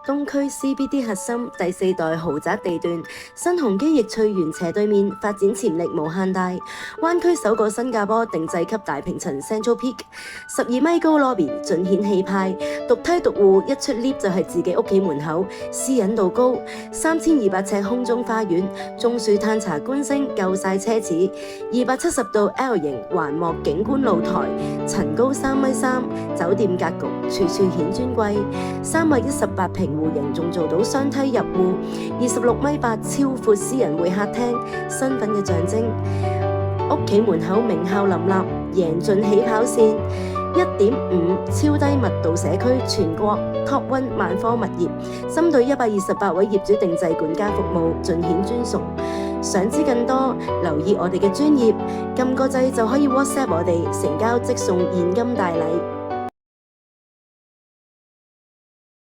東區 CBD 核心第4代豪宅地段，新鴻基逸翠園斜對面，發展潛力無限大。灣區首個新加坡定制級大平層 Central Peak， 12米高 lobby 盡顯氣派，獨梯獨戶一出 lift 就係自己屋企門口，私隱度高，3200尺空中花園，種樹嘆茶觀星夠晒奢侈，270度 L 型環幕景觀露台，層高3.3米，酒店格局處處顯尊貴，318平戶型仲做到雙梯入戶，26.8米超闊私人會客廳，身份嘅象徵。屋企門口名校林立，贏盡起跑線，1.5超低密度社區，全國 Top 1萬科物業，針對128位業主定制管家服務，盡顯尊崇。想知更多，留意我哋嘅專頁，撳個掣就可以 WhatsApp 我哋，成交即送現金大禮。